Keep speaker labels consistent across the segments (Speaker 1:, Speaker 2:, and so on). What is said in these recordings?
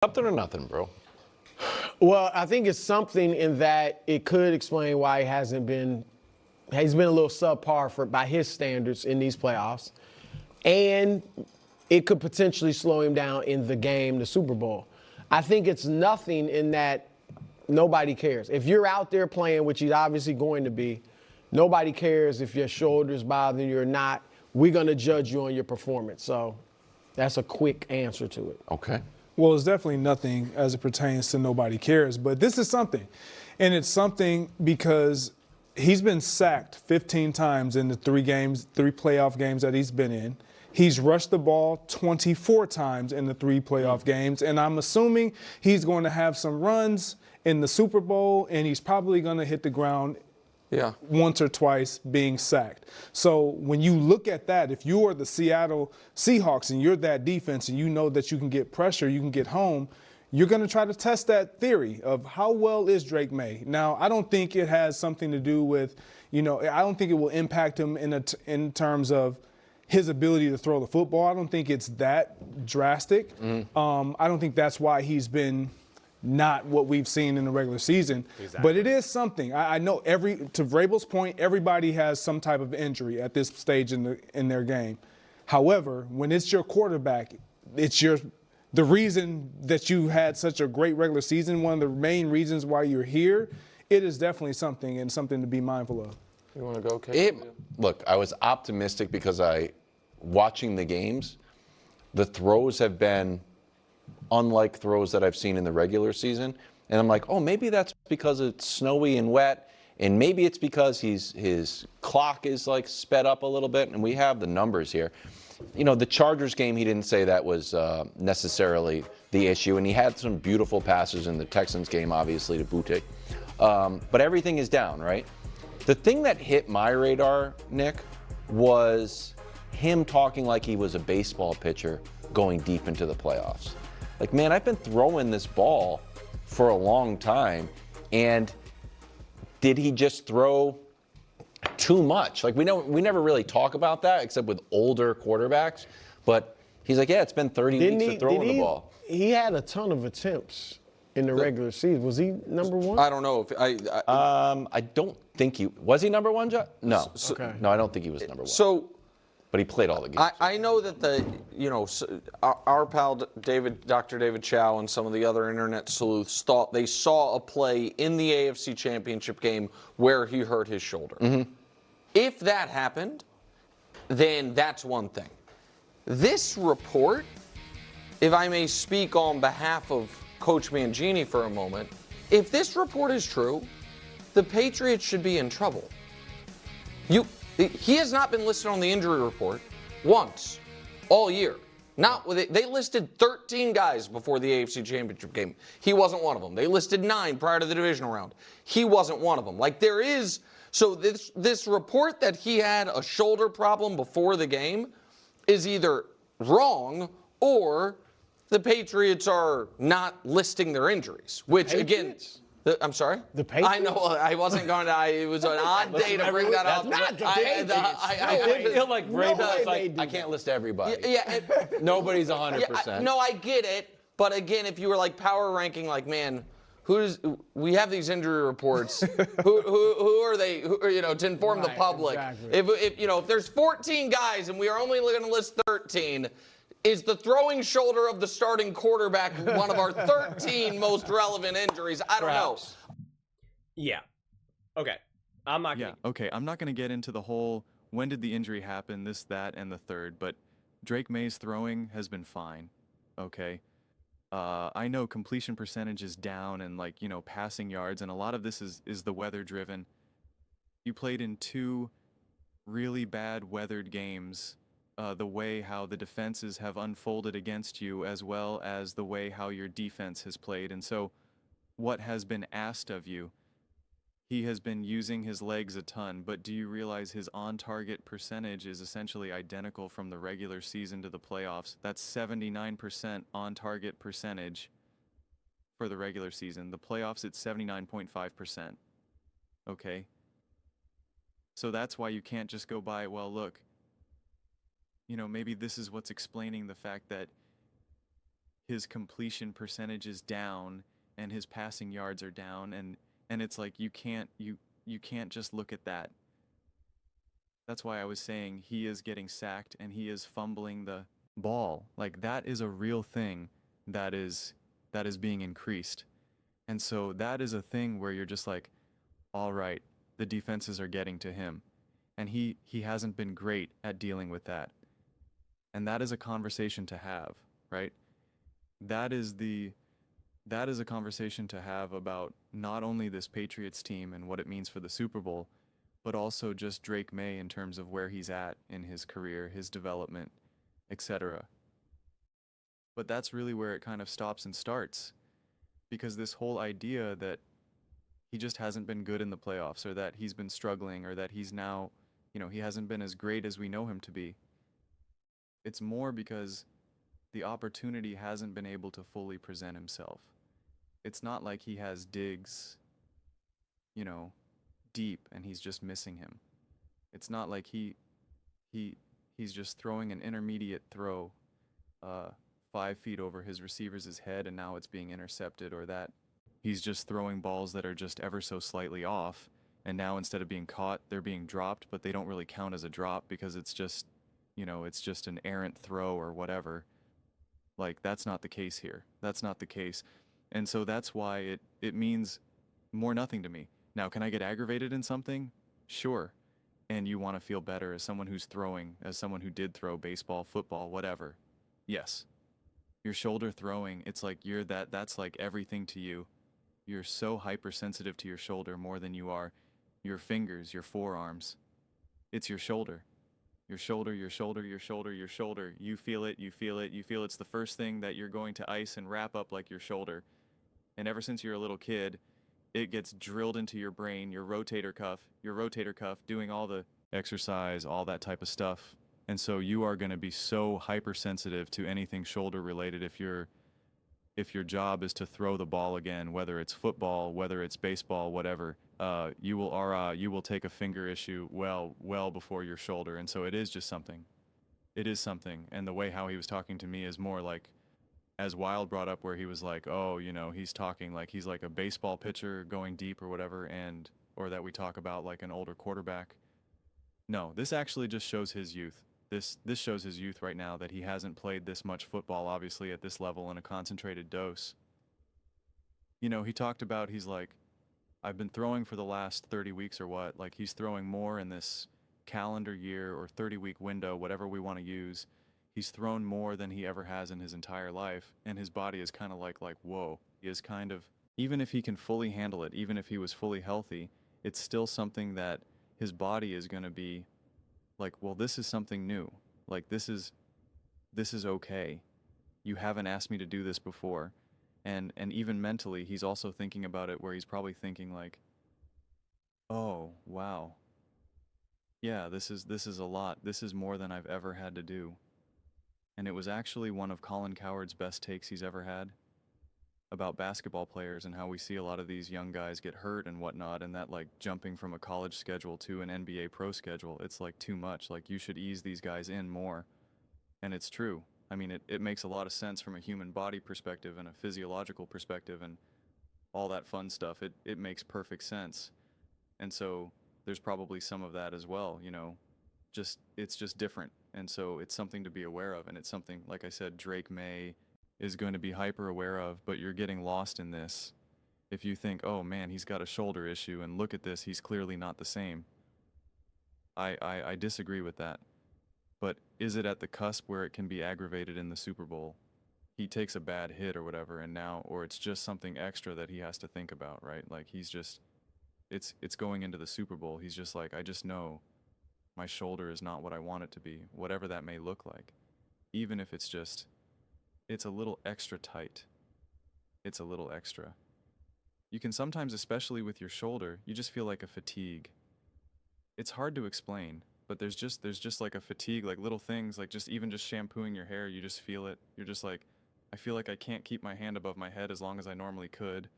Speaker 1: Something or nothing, bro.
Speaker 2: Well, I think it's something in that it could explain why he's been a little subpar by his standards in these playoffs. And it could potentially slow him down in the game, the Super Bowl. I think it's nothing in that nobody cares. If you're out there playing, which he's obviously going to be, nobody cares if your shoulder's bothering you or not. We're going to judge you on your performance. So that's a quick answer to it.
Speaker 1: Okay.
Speaker 3: Well, it's definitely nothing as it pertains to nobody cares, but this is something. And it's something because he's been sacked 15 times in the three playoff games that he's been in. He's rushed the ball 24 times in the 3 playoff games, and I'm assuming he's going to have some runs in the Super Bowl, and he's probably going to hit the ground once or twice being sacked. So when you look at that, if you are the Seattle Seahawks and you're that defense and you know that you can get pressure, you can get home, you're going to try to test that theory of how well is Drake Maye. Now, I don't think it has something to do with, I don't think it will impact him in terms of his ability to throw the football. I don't think it's that drastic. I don't think that's why he's been not what we've seen in the regular season. Exactly. But it is something. I know to Vrabel's point, everybody has some type of injury at this stage in their game. However, when it's your quarterback, it's the reason that you had such a great regular season, one of the main reasons why you're here, it is definitely something and something to be mindful of.
Speaker 1: You want to go, Kate? Look, I was optimistic because watching the games, the throws have been unlike throws that I've seen in the regular season. And I'm like, oh, maybe that's because it's snowy and wet, and maybe it's because his clock is like sped up a little bit, and we have the numbers here. The Chargers game, he didn't say that was necessarily the issue, and he had some beautiful passes in the Texans game, obviously, to Boutte. But everything is down, right? The thing that hit my radar, Nick, was him talking like he was a baseball pitcher going deep into the playoffs. Like, man, I've been throwing this ball for a long time, and did he just throw too much? Like, we never really talk about that except with older quarterbacks, but he's like, yeah, it's been 30 weeks of throwing the ball.
Speaker 2: He had a ton of attempts in the regular season. Was he number one?
Speaker 4: I don't know if
Speaker 1: I don't think was he number one, John? No.
Speaker 2: Okay.
Speaker 1: No, I don't think he was number one. But he played all the games.
Speaker 4: I know that our pal Dr. David Chow and some of the other internet sleuths thought they saw a play in the AFC Championship game where he hurt his shoulder. Mm-hmm. If that happened, then that's one thing. This report, if I may speak on behalf of Coach Mangini for a moment, if this report is true, the Patriots should be in trouble. He has not been listed on the injury report once all year. They listed 13 guys before the AFC Championship game. He wasn't one of them. They listed 9 prior to the divisional round. He wasn't one of them. So this report that he had a shoulder problem before the game is either wrong or the Patriots are not listing their injuries, which again. I'm sorry?
Speaker 2: The Patriots?
Speaker 4: I know. I wasn't going to. It was an odd day to bring that up.
Speaker 1: I feel like Vrabel's like, I can't list everybody. Nobody's 100%.
Speaker 4: No, I get it. But again, if you were like power ranking, like, man, we have these injury reports. who are they? To inform the public. Exactly. If there's 14 guys and we are only going to list 13. Is the throwing shoulder of the starting quarterback one of our 13 most relevant injuries? I don't know.
Speaker 5: Yeah. Okay. I'm not going to.
Speaker 6: Yeah, okay. I'm not going to get into the whole when did the injury happen, this, that, and the third, but Drake Maye's throwing has been fine. Okay. I know completion percentage is down and passing yards, and a lot of this is the weather driven. You played in 2 really bad weathered games. The way how the defenses have unfolded against you, as well as the way how your defense has played. And so what has been asked of you, he has been using his legs a ton, but do you realize his on-target percentage is essentially identical from the regular season to the playoffs? That's 79% on-target percentage for the regular season. The playoffs, it's 79.5%. Okay? So that's why you can't just go by, well, look, maybe this is what's explaining the fact that his completion percentage is down and his passing yards are down, and it's like you can't just look at that. That's why I was saying he is getting sacked and he is fumbling the ball. Like, that is a real thing that is being increased. And so that is a thing where you're just like, all right, the defenses are getting to him. And he hasn't been great at dealing with that. And that is a conversation to have, right? That is a conversation to have about not only this Patriots team and what it means for the Super Bowl, but also just Drake Maye in terms of where he's at in his career, his development, etc. But that's really where it kind of stops and starts, because this whole idea that he just hasn't been good in the playoffs, or that he's been struggling, or that he's now, he hasn't been as great as we know him to be. It's more because the opportunity hasn't been able to fully present himself. It's not like he has Diggs, deep and he's just missing him. It's not like he's just throwing an intermediate throw 5 feet over his receiver's head and now it's being intercepted, or that he's just throwing balls that are just ever so slightly off and now instead of being caught, they're being dropped, but they don't really count as a drop because it's just, it's just an errant throw or whatever. Like, that's not the case here. That's not the case. And so that's why it means more nothing to me. Now, can I get aggravated in something? Sure. And you want to feel better as someone who's throwing, as someone who did throw baseball, football, whatever. Yes. Your shoulder throwing, it's like that's like everything to you. You're so hypersensitive to your shoulder more than you are your fingers, your forearms. It's your shoulder. Your shoulder, your shoulder, your shoulder, your shoulder. You feel it, you feel it, you feel it's the first thing that you're going to ice and wrap up like your shoulder. And ever since you're a little kid, it gets drilled into your brain, your rotator cuff, doing all the exercise, all that type of stuff. And so you are going to be so hypersensitive to anything shoulder related if your job is to throw the ball again, whether it's football, whether it's baseball, whatever. You will take a finger issue well before your shoulder. And so it is just something. It is something. And the way how he was talking to me is more like, as Wild brought up, where he was like, oh, he's talking like he's like a baseball pitcher going deep or whatever, or that we talk about like an older quarterback. No, this actually just shows his youth. This shows his youth right now, that he hasn't played this much football, obviously, at this level in a concentrated dose. He talked about, he's like, I've been throwing for the last 30 weeks or what, like he's throwing more in this calendar year or 30-week window, whatever we want to use. He's thrown more than he ever has in his entire life, and his body is kind of like, whoa. He is kind of, even if he can fully handle it, even if he was fully healthy, it's still something that his body is going to be like, well, this is something new. Like, this is okay. You haven't asked me to do this before. And even mentally, he's also thinking about it, where he's probably thinking like, oh, wow. Yeah, this is a lot. This is more than I've ever had to do. And it was actually one of Colin Cowherd's best takes he's ever had about basketball players and how we see a lot of these young guys get hurt and whatnot, and that like jumping from a college schedule to an NBA pro schedule, it's like too much. Like, you should ease these guys in more. And it's true. I mean, it makes a lot of sense from a human body perspective and a physiological perspective and all that fun stuff. It makes perfect sense. And so there's probably some of that as well, it's just different. And so it's something to be aware of, and it's something, like I said, Drake Maye is going to be hyper aware of, but you're getting lost in this if you think, oh man, he's got a shoulder issue, and look at this, he's clearly not the same. I disagree with that. But is it at the cusp where it can be aggravated in the Super Bowl? He takes a bad hit or whatever, and now, or it's just something extra that he has to think about, right? Like, he's just, it's going into the Super Bowl. He's just like, I just know my shoulder is not what I want it to be, whatever that may look like. Even if it's just, it's a little extra tight. It's a little extra. You can sometimes, especially with your shoulder, you just feel like a fatigue. It's hard to explain, but there's just like a fatigue, like little things, like just even just shampooing your hair, you just feel it. You're just like, I feel like I can't keep my hand above my head as long as I normally could.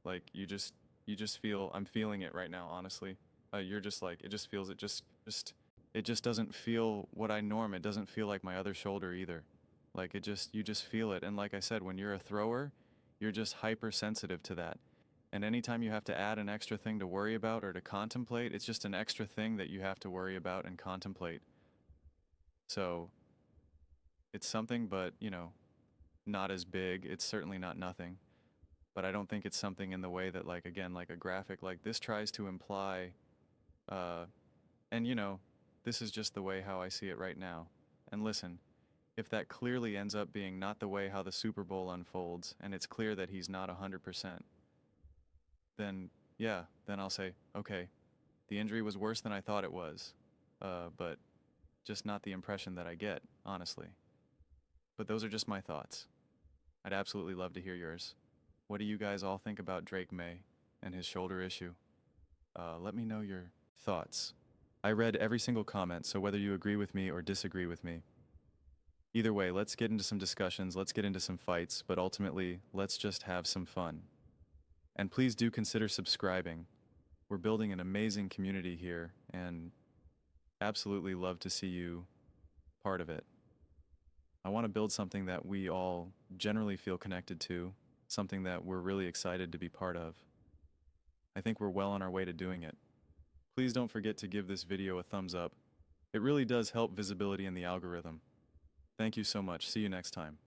Speaker 6: Like, you just feel, I'm feeling it right now, honestly. You're just like, it just doesn't feel what I norm. It doesn't feel like my other shoulder either. Like you just feel it. And like I said, when you're a thrower, you're just hypersensitive to that. And anytime you have to add an extra thing to worry about or to contemplate, it's just an extra thing that you have to worry about and contemplate. So it's something, but, you know, not as big. It's certainly not nothing. But I don't think it's something in the way that, like, again, like a graphic like this tries to imply, and, you know, this is just the way how I see it right now. And listen, if that clearly ends up being not the way how the Super Bowl unfolds, and it's clear that he's not 100%, then, yeah, then I'll say, okay, the injury was worse than I thought it was, but just not the impression that I get, honestly. But those are just my thoughts. I'd absolutely love to hear yours. What do you guys all think about Drake Maye and his shoulder issue? Let me know your thoughts. I read every single comment, so whether you agree with me or disagree with me, either way, let's get into some discussions, let's get into some fights, but ultimately, let's just have some fun. And please do consider subscribing. We're building an amazing community here, and absolutely love to see you part of it. I want to build something that we all generally feel connected to, something that we're really excited to be part of. I think we're well on our way to doing it. Please don't forget to give this video a thumbs up. It really does help visibility in the algorithm. Thank you so much. See you next time.